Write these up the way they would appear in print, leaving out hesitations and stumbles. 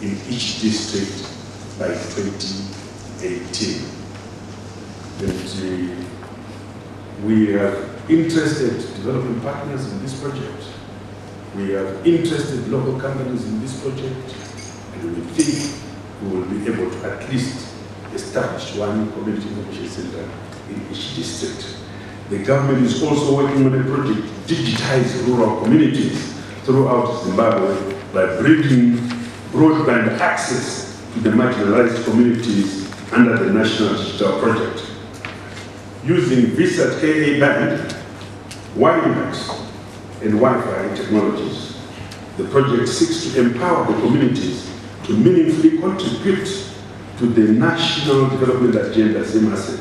in each district by 2018. And we have interested development partners in this project. We have interested local companies in this project, and we think we will be able to at least establish one community information center in each district. The government is also working on a project to digitize rural communities throughout Zimbabwe by bringing broadband access to the marginalized communities under the National Digital Project. Using VSAT KA band, WiMAX, and Wi-Fi technologies, the project seeks to empower the communities to meaningfully contribute to the National Development Agenda (MISA),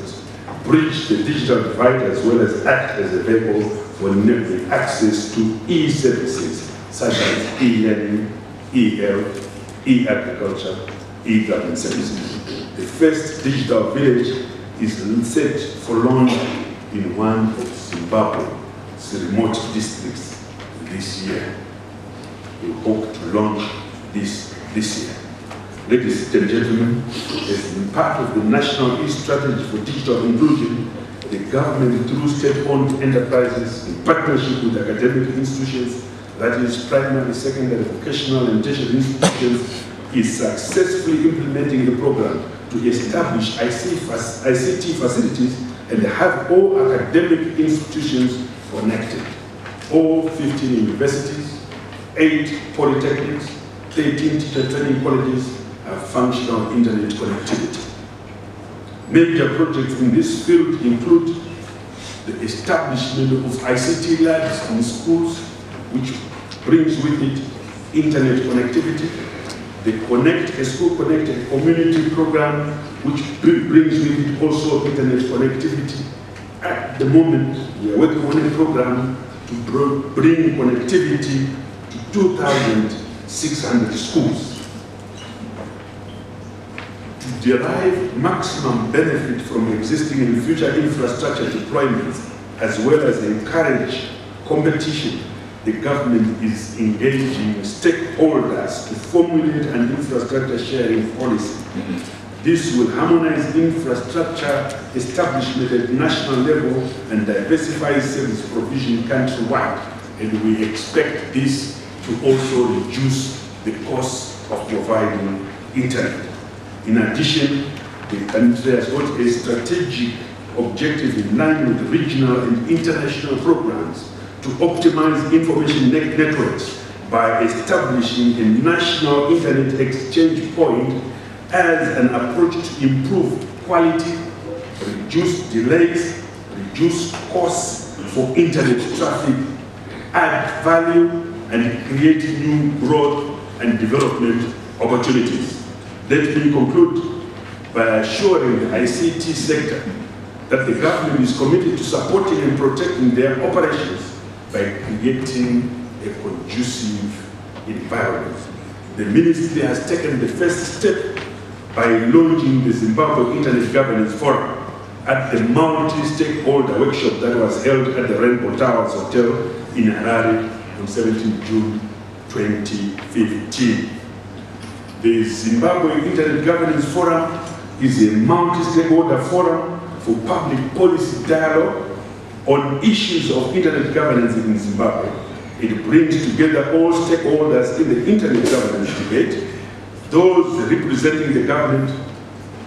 bridge the digital divide as well as act as a vehicle for enabling access to e-services such as e-learning, e-health, e-agriculture, e-government services. The first digital village is set for launch in one of Zimbabwe's remote districts this year. We hope to launch this year. Ladies and gentlemen, as part of the National E-Strategy for Digital Inclusion, the government, through state-owned enterprises in partnership with academic institutions, that is primary, secondary, vocational, and tertiary institutions, is successfully implementing the program to establish ICT facilities and have all academic institutions connected. All 15 universities, 8 polytechnics, 13 teacher training colleges have functional internet connectivity. Major projects in this field include the establishment of ICT labs in schools, which brings with it internet connectivity, the Connect a School Connected Community Program, which brings with it also internet connectivity. At the moment, we are working on a program to bring connectivity to 2,600 schools. To derive maximum benefit from existing and future infrastructure deployments, as well as encourage competition, the government is engaging stakeholders to formulate an infrastructure sharing policy. This will harmonize infrastructure establishment at national level and diversify service provision countrywide. And we expect this to also reduce the cost of providing internet. In addition, the country has got a strategic objective in line with regional and international programs to optimize information networks by establishing a national internet exchange point as an approach to improve quality, reduce delays, reduce costs for internet traffic, add value, and create new growth and development opportunities. Let me conclude by assuring the ICT sector that the government is committed to supporting and protecting their operations by creating a conducive environment. The ministry has taken the first step by launching the Zimbabwe Internet Governance Forum at the multi-stakeholder workshop that was held at the Rainbow Towers Hotel in Harare on 17 June 2015. The Zimbabwe Internet Governance Forum is a multi-stakeholder forum for public policy dialogue on issues of internet governance in Zimbabwe. It brings together all stakeholders in the internet governance debate, those representing the government,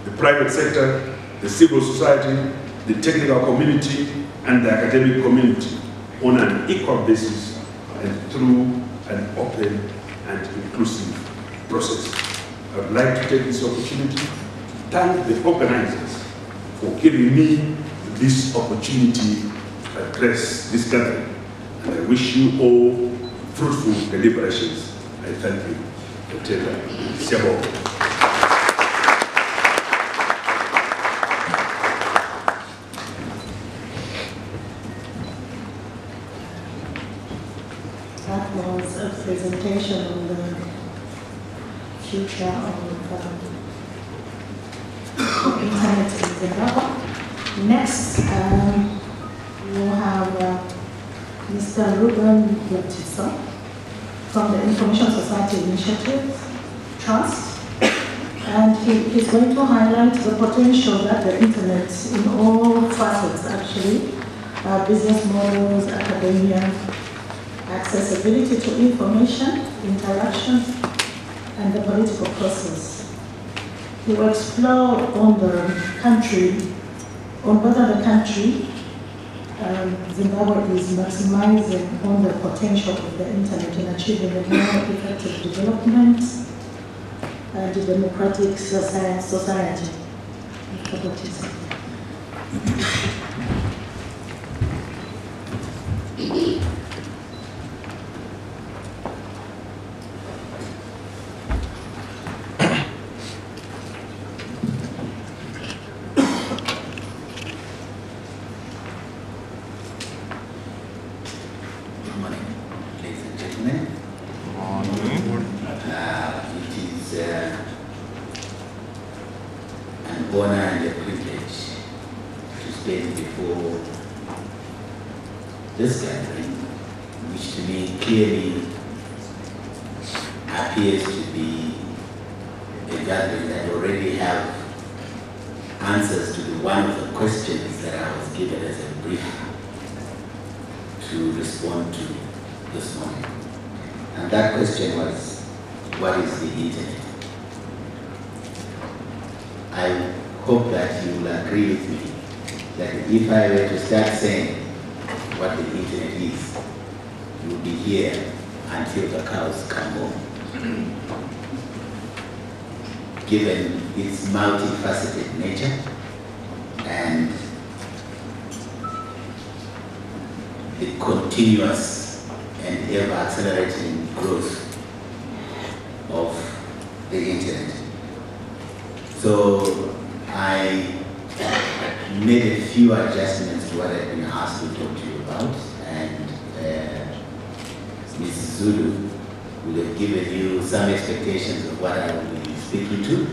the private sector, the civil society, the technical community, and the academic community on an equal basis and through an open and inclusive process. I would like to take this opportunity to thank the organizers for giving me this opportunity to address this gathering. And I wish you all fruitful deliberations. I thank you. That was a presentation on the future of internet in Zimbabwe. Next, we'll have Mr. Reuben Gwatidzo from the Information Society Initiative trust, and he is going to highlight the potential that the internet in all facets actually, business models, academia, accessibility to information, interaction, and the political process. He will explore on the country, on whether the country, Zimbabwe, is maximizing on the potential of the internet in achieving a more effective development and a democratic society. Gwatidzo. This gathering, which to me clearly appears to be a gathering that already have answers to one of the questions that I was given as a brief to respond to this morning. And that question was, what is the internet? I hope that you will agree with me that if I were to start saying what the internet is, you will be here until the cows come home. Given its multifaceted nature and the continuous and ever-accelerating growth of the internet. So I made a few adjustments to what I've been asked to talk to you about, and Ms. Zulu will have given you some expectations of what I will be speaking to,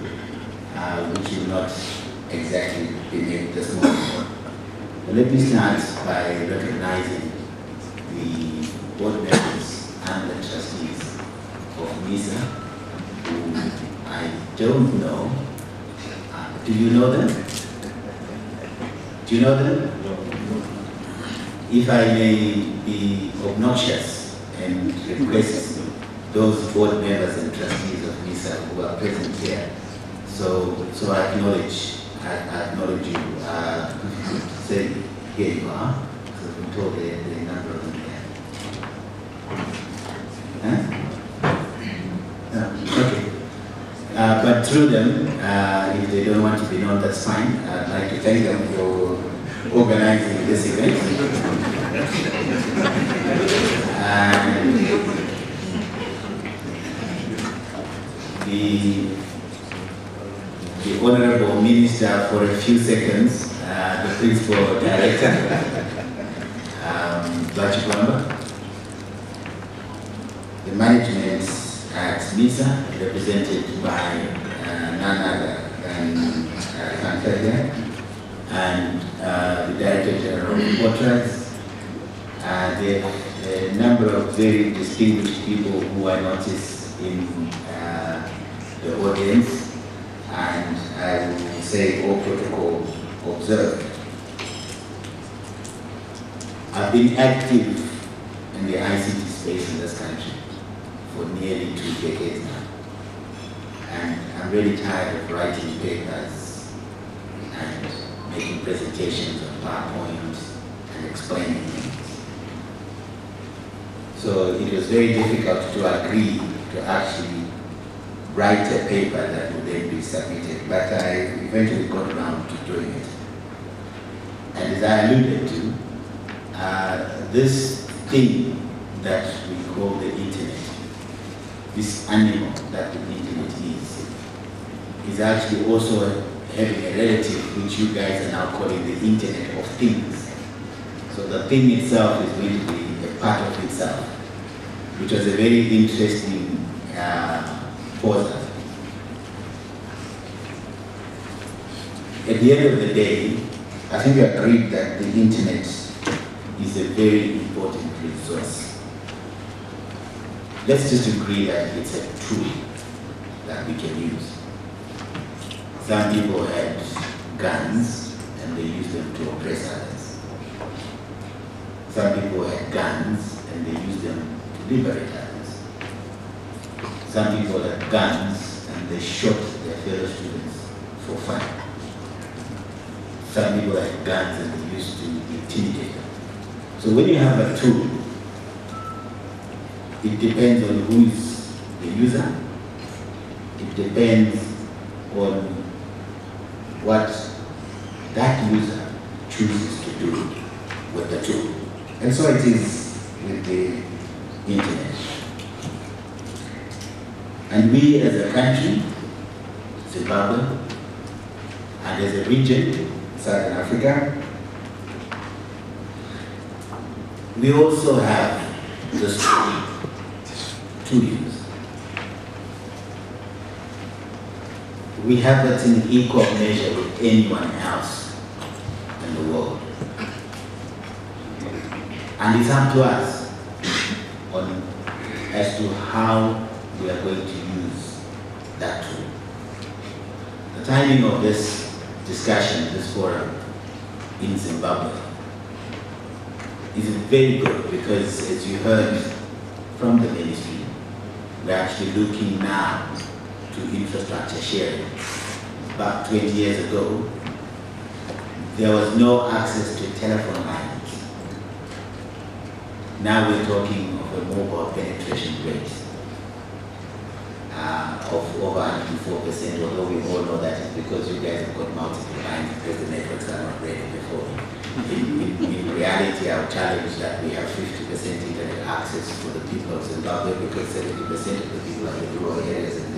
which will not exactly be made this morning. But let me start by recognizing the board members and the trustees of MISA, who I don't know. Do you know them? Do you know them? If I may be obnoxious and request those board members and trustees of MISA who are present here, so I acknowledge you. Say, here you are. So I'm told the number of them here. Huh? Okay. But through them, if they don't want to be known, that's fine. I'd like to thank them for organizing this event. And the Honorable Minister for a few seconds, the Principal Director, Gwatidzo, the management at MISA, represented by none other than Kantaria, and the Director General of Waters. There are a number of very distinguished people who I noticed in the audience, and I will say all protocol observed. I've been active in the ICT space in this country for nearly 2 decades now. And I'm really tired of writing papers and making presentations on PowerPoint and explaining things. So it was very difficult to agree to actually write a paper that would then be submitted, but I eventually got around to doing it. And as I alluded to, this thing that we call the internet, this animal that the internet is actually also having a relative which you guys are now calling the Internet of Things. So the thing itself is going to be a part of itself, which was a very interesting pause. At the end of the day, I think we agreed that the internet is a very important resource. Let's just agree that it's a tool that that we can use. Some people had guns and they used them to oppress others. Some people had guns and they used them to liberate others. Some people had guns and they shot their fellow students for fun. Some people had guns and they used to intimidate them. So when you have a tool, it depends on who is the user. It depends on what that user chooses to do with the tool. And so it is with the internet. And we as a country, Zimbabwe, and as a region, Southern Africa, we also have this tool to use. We have it in equal measure with anyone else in the world. And it's up to us as to how we are going to use that tool. The timing of this discussion, this forum in Zimbabwe, is very good because, as you heard from the ministry, we're actually looking now to infrastructure sharing. About 20 years ago, there was no access to telephone lines. Now we're talking of a mobile penetration rate of over 104%, although we all know that it's because you guys have got multiple lines because the networks are not ready before. In reality, our challenge is that we have 50% internet access for the people of Zimbabwe because 70% of the people are in rural areas